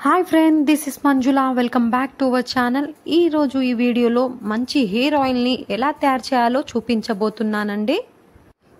Hi friend, this is Manjula. Welcome back to our channel. ఈరోజు ఈ వీడియోలో మంచి హెయిర్ ఆయిల్ని ఎలా తయారు చేయాలో చూపించబోతున్నానండి.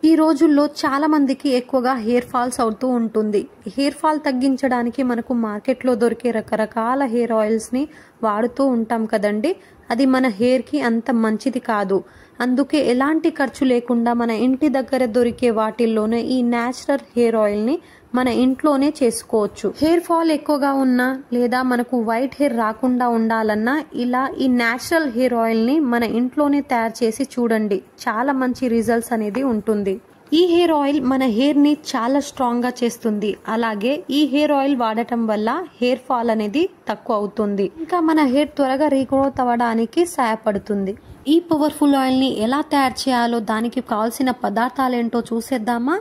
ఈ రోజుల్లో చాలా మందికి ఎక్కువగా హెయిర్ ఫాల్స్ అవుతూ ఉంటుంది. హెయిర్ ఫాల్ తగ్గించడానికి మనకు మార్కెట్లో దొరికే రకరకాల హెయిర్ ఆయిల్స్ని వాడుతూ ఉంటాం కదండి. అది మన హెయిర్కి అంత మంచిది కాదు. అందుకే ఎలాంటి ఖర్చు లేకుండా మన ఇంటి దగ్గర దొరికే వాటిల్లోనే ఈ న్యాచురల్ హెయిర్ ఆయిల్ని మన ఇంట్లోనే చేసుకోవచ్చు. హెయిర్ ఫాల్ ఎక్కువగా ఉన్నా లేదా మనకు వైట్ హెయిర్ రాకుండా ఉండాలన్నా ఇలా ఈ న్యాచురల్ హెయిర్ ఆయిల్ని మన ఇంట్లోనే తయారు చేసి చూడండి. చాలా మంచి రిజల్ట్స్ అనేది ఉంటుంది. ఈ హెయిర్ ఆయిల్ మన హెయిర్ని చాలా స్ట్రాంగ్గా చేస్తుంది. అలాగే ఈ హెయిర్ ఆయిల్ వాడటం వల్ల హెయిర్ ఫాల్ అనేది తక్కువ అవుతుంది. ఇంకా మన హెయిర్ త్వరగా రీగ్రోత్ అవ్వడానికి సహాయపడుతుంది. ఈ పవర్ఫుల్ ఆయిల్ని ఎలా తయారు చేయాలో దానికి కావాల్సిన పదార్థాలు ఏంటో చూసేద్దామా.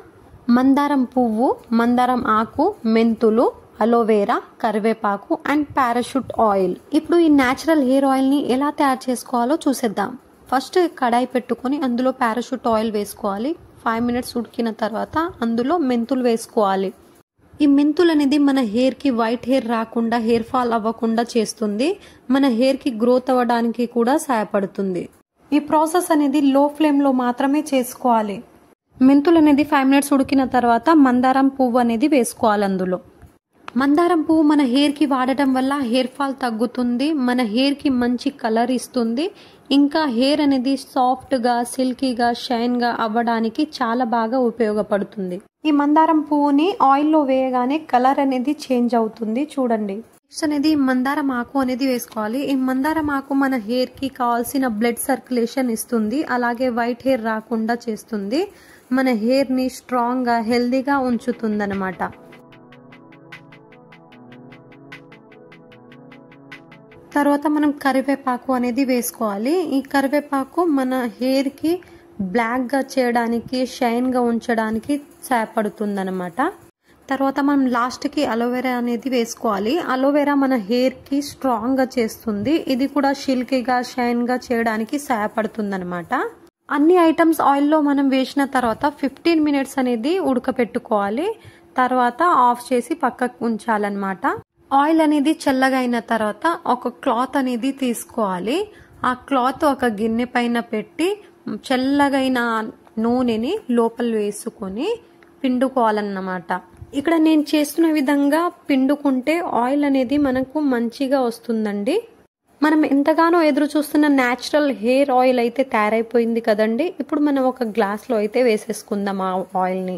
మందారం పువ్వు, మందారం ఆకు, మెంతులు, అలోవెరా, కరివేపాకు అండ్ పారాషూట్ ఆయిల్. ఇప్పుడు ఈ న్యాచురల్ హెయిర్ ఆయిల్ని ఎలా తయారు చేసుకోవాలో చూసేద్దాం. ఫస్ట్ కడాయి పెట్టుకొని అందులో పారాషూట్ ఆయిల్ వేసుకోవాలి. 5 మినిట్స్ ఉడికిన తర్వాత అందులో మెంతులు వేసుకోవాలి. ఈ మెంతులు అనేది మన హెయిర్కి వైట్ హెయిర్ రాకుండా, హెయిర్ ఫాల్ అవ్వకుండా చేస్తుంది. మన హెయిర్కి గ్రోత్ అవ్వడానికి కూడా సహాయపడుతుంది. ఈ ప్రాసెస్ అనేది లో ఫ్లేమ్లో మాత్రమే చేసుకోవాలి. మెంతులు అనేది 5 మినిట్స్ ఉడికిన తర్వాత మందారం పువ్వు అనేది వేసుకోవాలి. అందులో మందారం పువ్వు మన హెయిర్కి వాడటం వల్ల హెయిర్ ఫాల్ తగ్గుతుంది. మన హెయిర్కి మంచి కలర్ ఇస్తుంది. ఇంకా హెయిర్ అనేది సాఫ్ట్గా, సిల్కీగా, షైన్గా అవ్వడానికి చాలా బాగా ఉపయోగపడుతుంది. ఈ మందారం పువ్వుని ఆయిల్లో వేయగానే కలర్ అనేది చేంజ్ అవుతుంది. చూడండి. నెక్స్ట్ అనేది మందారం ఆకు అనేది వేసుకోవాలి. ఈ మందారం ఆకు మన హెయిర్కి కావాల్సిన బ్లడ్ సర్క్యులేషన్ ఇస్తుంది. అలాగే వైట్ హెయిర్ రాకుండా చేస్తుంది. మన హెయిర్ని స్ట్రాంగ్గా, హెల్దీగా ఉంచుతుంది అన్నమాట. తర్వాత మనం కరివేపాకు అనేది వేసుకోవాలి. ఈ కరివేపాకు మన హెయిర్కి బ్లాక్గా చేయడానికి, షైన్గా ఉంచడానికి సహాయపడుతుంది అన్నమాట. తర్వాత మనం లాస్ట్కి అలోవెరా అనేది వేసుకోవాలి. అలోవెరా మన హెయిర్కి స్ట్రాంగ్గా చేస్తుంది. ఇది కూడా సిల్కీగా, షైన్గా చేయడానికి సహాయపడుతుంది అన్నమాట. అన్ని ఐటమ్స్ ఆయిల్లో మనం వేసిన తర్వాత 15 మినిట్స్ అనేది ఉడకపెట్టుకోవాలి. తర్వాత ఆఫ్ చేసి పక్కకు ఉంచాలన్నమాట. ఆయిల్ అనేది చల్లగా అయిన తర్వాత ఒక క్లాత్ అనేది తీసుకోవాలి. ఆ క్లాత్ ఒక గిన్నె పైన పెట్టి చల్లగైన నూనెని లోపల వేసుకొని పిండుకోవాలన్నమాట. ఇక్కడ నేను చేస్తున్న విధంగా పిండుకుంటే ఆయిల్ అనేది మనకు మంచిగా వస్తుందండి. మనం ఎంతగానో ఎదురు చూస్తున్న న్యాచురల్ హెయిర్ ఆయిల్ అయితే తయారైపోయింది కదండి. ఇప్పుడు మనం ఒక గ్లాస్లో అయితే వేసేసుకుందాం ఆ ఆయిల్ని.